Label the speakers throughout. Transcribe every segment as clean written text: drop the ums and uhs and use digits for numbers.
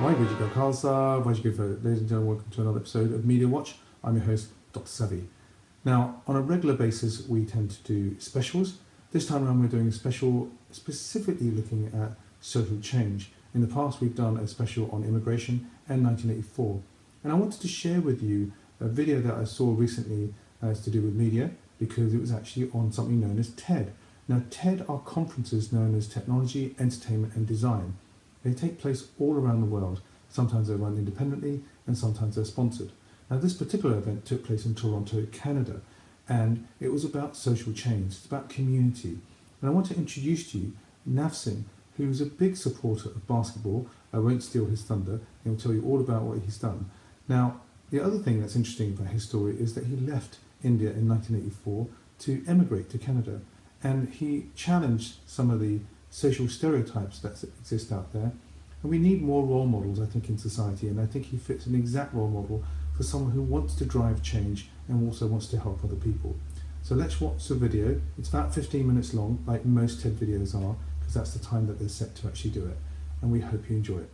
Speaker 1: Ladies and gentlemen, welcome to another episode of Media Watch. I'm your host, Dr. Savi. Now, on a regular basis, we tend to do specials. This time around, we're doing a special specifically looking at social change. In the past, we've done a special on immigration and 1984. And I wanted to share with you a video that I saw recently as to do with media, because it was actually on something known as TED. Now, TED are conferences known as Technology, Entertainment and Design. They take place all around the world. Sometimes they're run independently and sometimes they're sponsored. Now, this particular event took place in Toronto, Canada, and it was about social change. It's about community. And I want to introduce to you Nav Singh, who's a big supporter of basketball. I won't steal his thunder. He'll tell you all about what he's done. Now, the other thing that's interesting about his story is that he left India in 1984 to emigrate to Canada. And he challenged some of the social stereotypes that exist out there. And we need more role models, I think, in society. And I think he fits an exact role model for someone who wants to drive change and also wants to help other people. So let's watch the video. It's about 15 minutes long, like most TED videos are, because that's the time that they're set to actually do it. And we hope you enjoy it.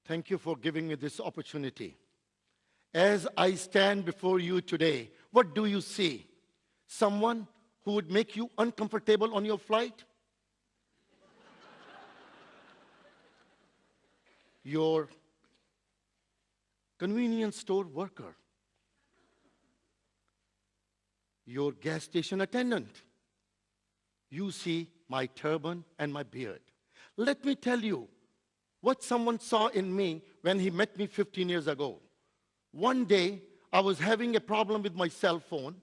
Speaker 2: Thank you for giving me this opportunity. As I stand before you today, what do you see? Someone who would make you uncomfortable on your flight? Your convenience store worker? Your gas station attendant? You see my turban and my beard. Let me tell you what someone saw in me when he met me 15 years ago. One day, I was having a problem with my cell phone,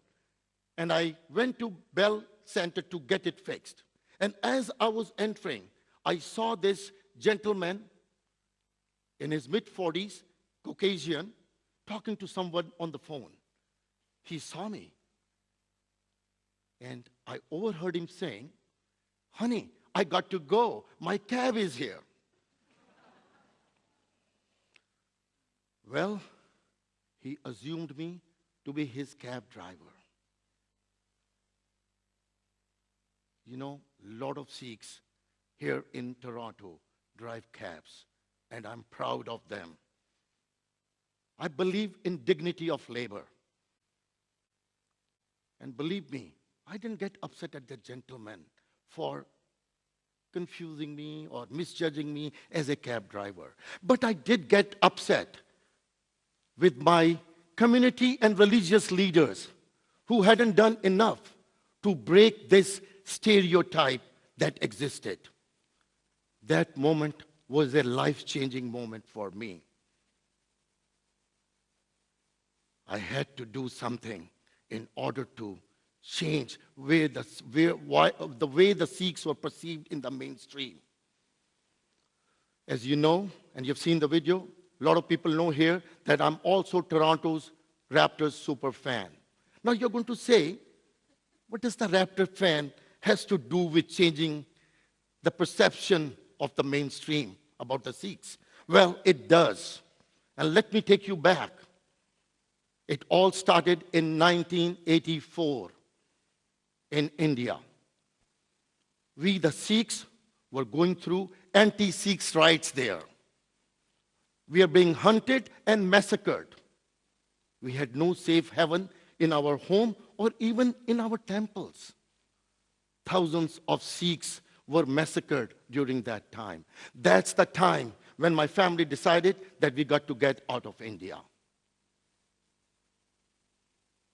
Speaker 2: and I went to Bell Center to get it fixed. And as I was entering, I saw this gentleman in his mid-40s, Caucasian, talking to someone on the phone. He saw me, and I overheard him saying, "Honey, I got to go. My cab is here." Well, he assumed me to be his cab driver. You know, a lot of Sikhs here in Toronto drive cabs, and I'm proud of them. I believe in dignity of labor. And believe me, I didn't get upset at the gentleman for confusing me or misjudging me as a cab driver. But I did get upset with my community and religious leaders who hadn't done enough to break this stereotype that existed. That moment was a life-changing moment for me. I had to do something in order to change the way the Sikhs were perceived in the mainstream. As you know, and you've seen the video, a lot of people know here that I'm also Toronto's Raptors Superfan. Now you're going to say, what does the Raptor fan has to do with changing the perception of the mainstream about the Sikhs? Well, it does. And let me take you back. It all started in 1984 in India. We, the Sikhs, were going through anti-Sikh riots there. We are being hunted and massacred. We had no safe haven in our home or even in our temples. Thousands of Sikhs were massacred during that time. That's the time when my family decided that we got to get out of India.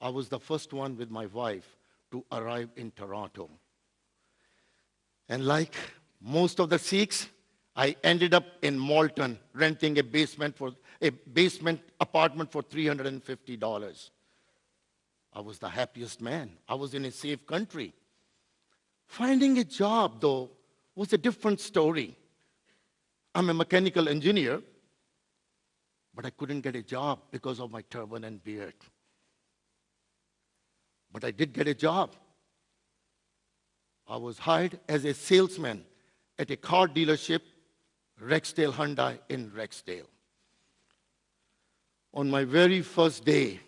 Speaker 2: I was the first one with my wife to arrive in Toronto. And like most of the Sikhs, I ended up in Malton renting a basement apartment for $350. I was the happiest man. I was in a safe country. Finding a job, though, was a different story. I'm a mechanical engineer, but I couldn't get a job because of my turban and beard. But I did get a job. I was hired as a salesman at a car dealership, Rexdale Hyundai in Rexdale. On my very first day,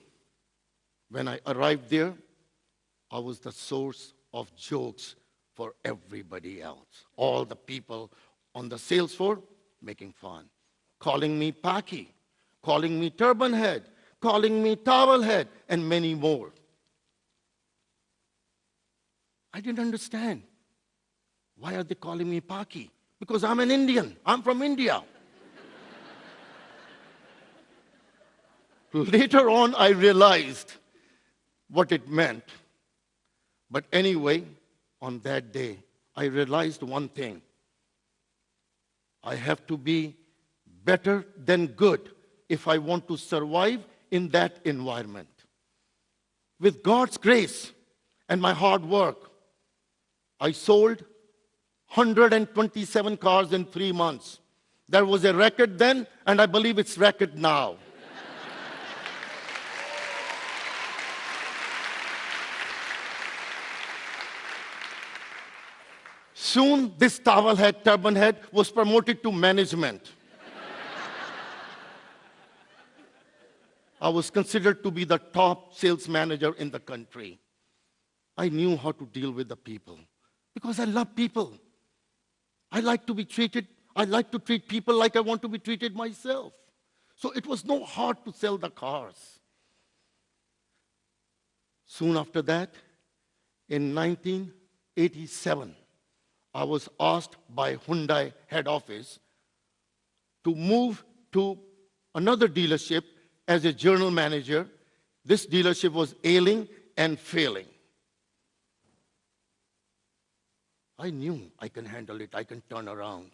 Speaker 2: when I arrived there, I was the source of jokes for everybody else. All the people on the sales floor making fun, calling me Paki, calling me turban head, calling me towel head, and many more. I didn't understand. Why are they calling me Paki? Because I'm an Indian. I'm from India. Later on, I realized what it meant. But anyway, on that day, I realized one thing. I have to be better than good if I want to survive in that environment. With God's grace and my hard work, I sold 127 cars in 3 months. There was a record then, and I believe it's record now. Soon, this towel head, turban head was promoted to management. I was considered to be the top sales manager in the country. I knew how to deal with the people because I love people. I like to treat people like I want to be treated myself. So it was no hard to sell the cars. Soon after that, in 1987, I was asked by Hyundai head office to move to another dealership as a general manager. This dealership was ailing and failing. I knew I can handle it, I can turn around.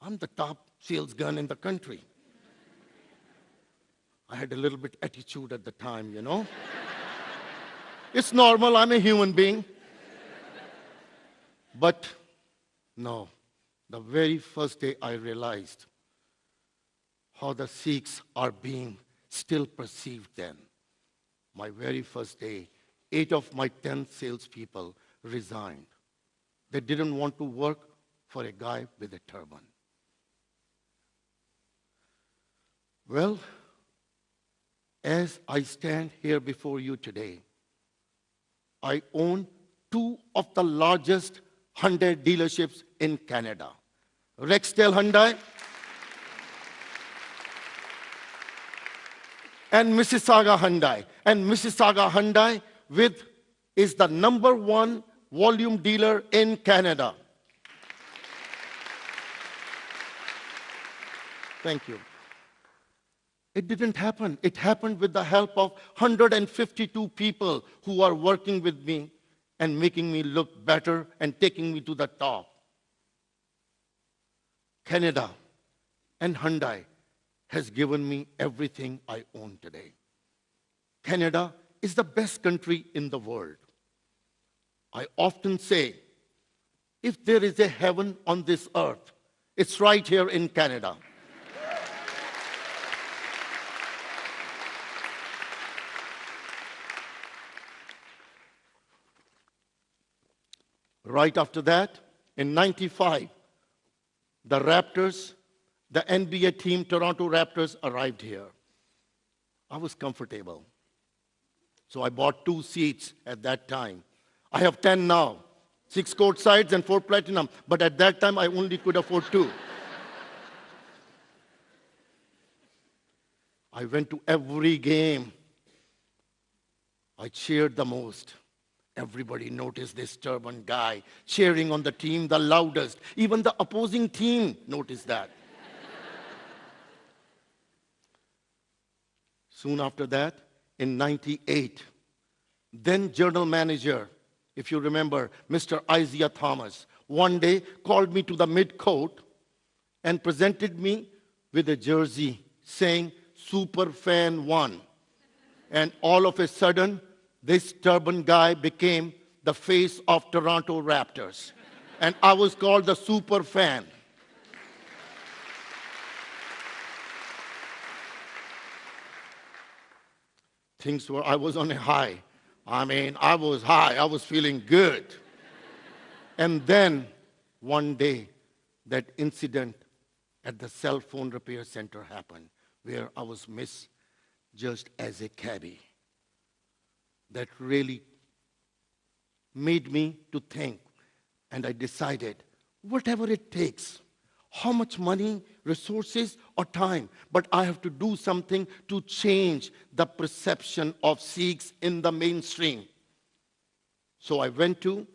Speaker 2: I'm the top sales gun in the country. I had a little bit attitude at the time, you know. It's normal, I'm a human being. But no, the very first day I realized how the Sikhs are being still perceived then. My very first day, 8 of my 10 salespeople resigned. They didn't want to work for a guy with a turban. Well, as I stand here before you today, I own 2 of the largest Hyundai dealerships in Canada. Rexdale Hyundai and Mississauga Hyundai. And Mississauga Hyundai is the #1 volume dealer in Canada. Thank you. It didn't happen. It happened with the help of 152 people who are working with me and making me look better and taking me to the top. Canada and Hyundai has given me everything I own today. Canada is the best country in the world. I often say, if there is a heaven on this earth, it's right here in Canada. Right after that, in '95, the Raptors, the NBA team, Toronto Raptors, arrived here. I was comfortable. So I bought 2 seats at that time. I have 10 now, 6 courtsides and 4 platinum. But at that time, I only could afford 2. I went to every game. I cheered the most. Everybody noticed this turban guy cheering on the team the loudest. Even the opposing team noticed that. Soon after that, in '98, then general manager, if you remember, Mr. Isaiah Thomas, one day called me to the mid-court and presented me with a jersey saying, Superfan 1. And all of a sudden, this turban guy became the face of Toronto Raptors. And I was called the Superfan. I was on a high. I was high. I was feeling good. And then, one day, that incident at the cell phone repair center happened, where I was misjudged as a cabbie. That really made me to think. And I decided, whatever it takes, how much money, resources, or time, but I have to do something to change the perception of Sikhs in the mainstream. So I went to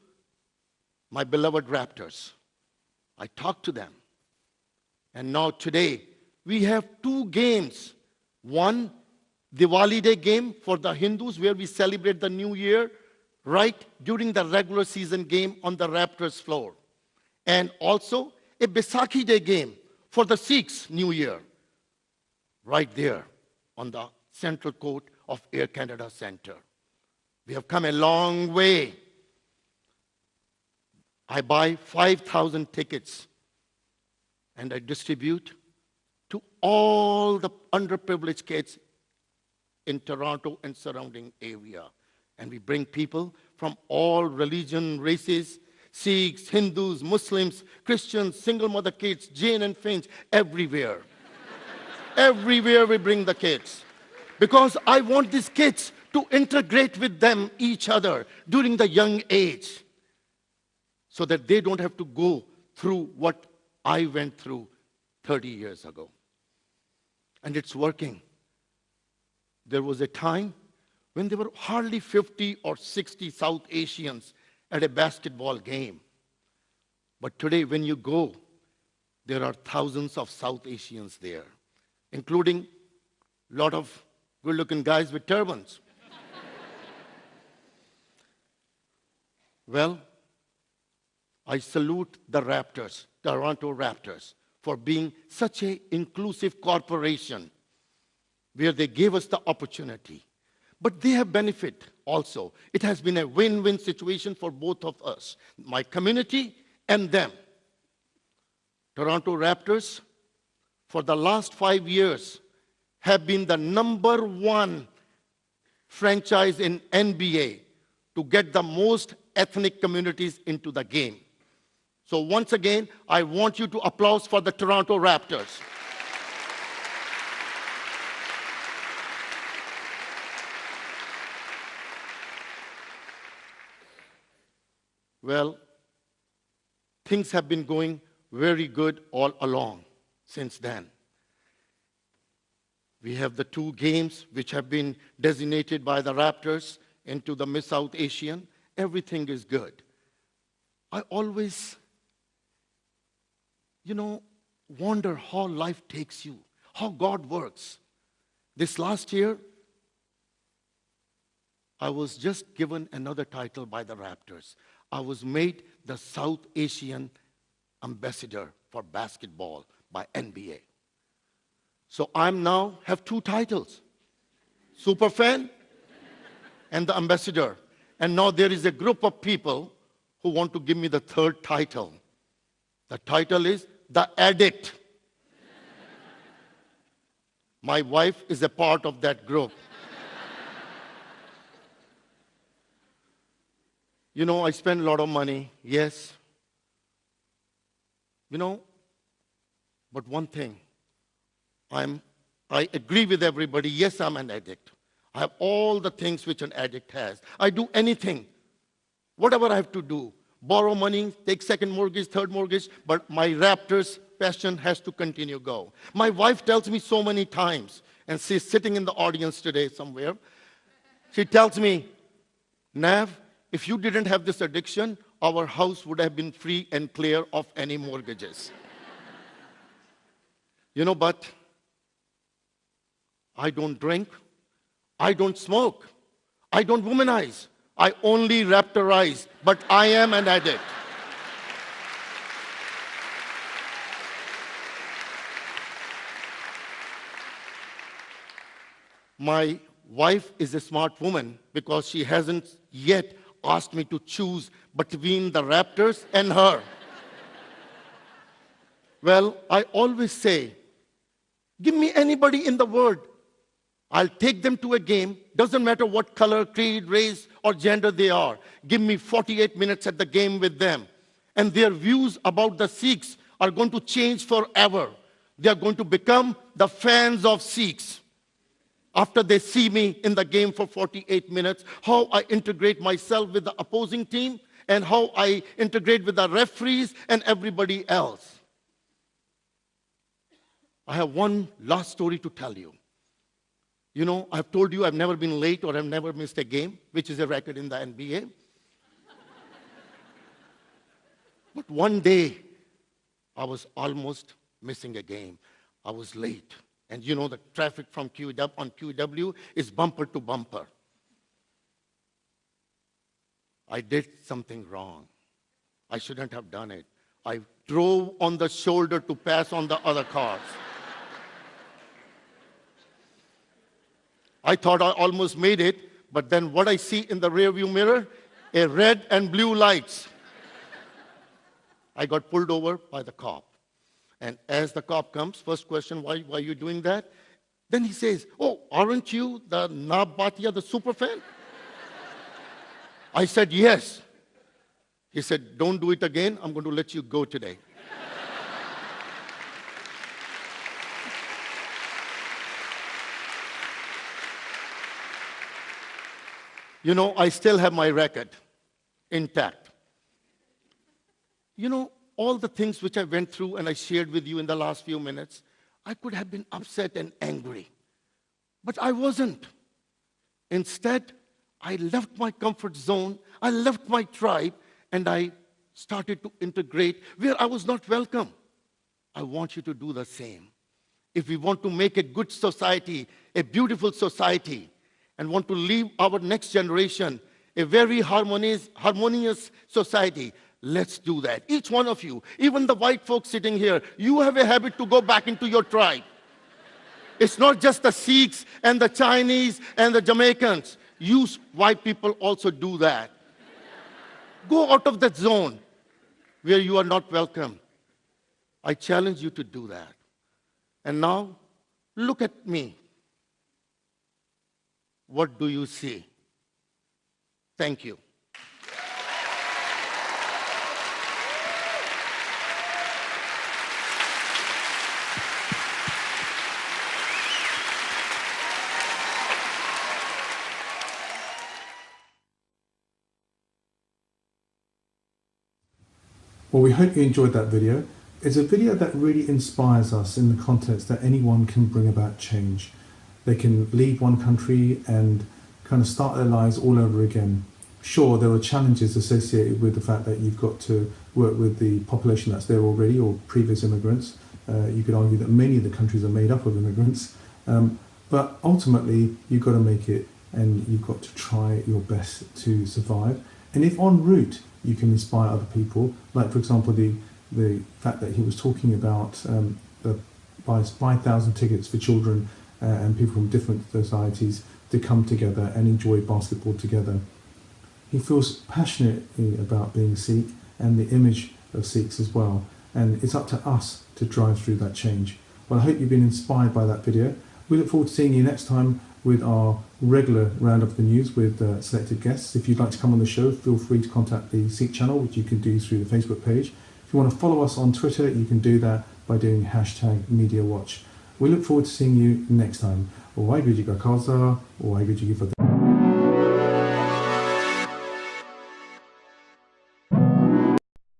Speaker 2: my beloved Raptors. I talked to them. And now today, we have 2 games. One, Diwali Day game for the Hindus, where we celebrate the New Year, right during the regular season game on the Raptors floor. And also a Baisakhi Day game for the Sikhs New Year, right there on the central court of Air Canada Centre. We have come a long way. I buy 5,000 tickets and I distribute to all the underprivileged kids in Toronto and surrounding area. And we bring people from all religion, races, Sikhs, Hindus, Muslims, Christians, single mother kids, Jain and Finch, everywhere. Everywhere we bring the kids. Because I want these kids to integrate with them, each other, during the young age, so that they don't have to go through what I went through 30 years ago. And it's working. There was a time when there were hardly 50 or 60 South Asians at a basketball game. But today, when you go, there are thousands of South Asians there, including a lot of good-looking guys with turbans. Well, I salute the Raptors, Toronto Raptors, for being such an inclusive corporation where they gave us the opportunity. But they have benefit also. It has been a win-win situation for both of us, my community and them. Toronto Raptors, for the last 5 years, have been the #1 franchise in NBA to get the most ethnic communities into the game. So once again, I want you to applaud for the Toronto Raptors. Well, things have been going very good all along since then. We have the 2 games which have been designated by the Raptors into the Miss South Asian. Everything is good. I always, wonder how life takes you, how God works. This last year, I was just given another title by the Raptors. I was made the South Asian ambassador for basketball by NBA. So I'm now have 2 titles, Superfan and the ambassador. And now there is a group of people who want to give me the 3rd title. The title is The Addict. My wife is a part of that group. I spend a lot of money, yes. But one thing, I agree with everybody, yes, I'm an addict. I have all the things which an addict has. I do anything, whatever I have to do. Borrow money, take 2nd mortgage, 3rd mortgage, but my Raptors passion has to continue go. My wife tells me so many times, and she's sitting in the audience today somewhere. She tells me, Nav, if you didn't have this addiction, our house would have been free and clear of any mortgages. But I don't drink, I don't smoke, I don't womanize, I only Raptorize, but I am an addict. My wife is a smart woman because she hasn't yet asked me to choose between the Raptors and her. Well, I always say, give me anybody in the world. I'll take them to a game. Doesn't matter what color, creed, race, or gender they are. Give me 48 minutes at the game with them. And their views about the Sikhs are going to change forever. They are going to become the fans of Sikhs. after they see me in the game for 48 minutes, how I integrate myself with the opposing team, and how I integrate with the referees and everybody else. I have one last story to tell you. You know, I've told you I've never been late or I've never missed a game, which is a record in the NBA. But one day, I was almost missing a game. I was late. And you know, the traffic from QW is bumper to bumper. I did something wrong. I shouldn't have done it. I drove on the shoulder to pass on the other cars. I thought I almost made it, but then what I see in the rearview mirror, a red and blue lights. I got pulled over by the cop. And as the cop comes, first question, why are you doing that? Then he says, oh, aren't you the Nav Bhatia, the superfan? I said, yes. He said, don't do it again. I'm going to let you go today. You know, I still have my record intact. You know, all the things which I went through and I shared with you in the last few minutes, I could have been upset and angry. But I wasn't. Instead, I left my comfort zone, I left my tribe, and I started to integrate where I was not welcome. I want you to do the same. If we want to make a good society, a beautiful society, and want to leave our next generation a very harmonious society, let's do that. Each one of you, even the white folks sitting here, you have a habit to go back into your tribe. It's not just the Sikhs and the Chinese and the Jamaicans. You white people also do that. Go out of that zone where you are not welcome. I challenge you to do that. And now, look at me. What do you see? Thank you.
Speaker 1: Well, we hope you enjoyed that video. It's a video that really inspires us in the context that anyone can bring about change. They can leave one country and kind of start their lives all over again. Sure, there are challenges associated with the fact that you've got to work with the population that's there already or previous immigrants. You could argue that many of the countries are made up of immigrants. But ultimately, you've got to make it and you've got to try your best to survive. And if en route you can inspire other people, like for example the fact that he was talking about buys 5,000 tickets for children and people from different societies to come together and enjoy basketball together. He feels passionately about being Sikh and the image of Sikhs as well, and it's up to us to drive through that change. Well, I hope you've been inspired by that video. We look forward to seeing you next time with our regular round of the news with selected guests. If you'd like to come on the show, feel free to contact the Sikh channel, which you can do through the Facebook page. If you want to follow us on Twitter, you can do that by doing #MediaWatch. We look forward to seeing you next time. Waheguru Ji Ka Khalsa, Waheguru Ji Ki Fateh.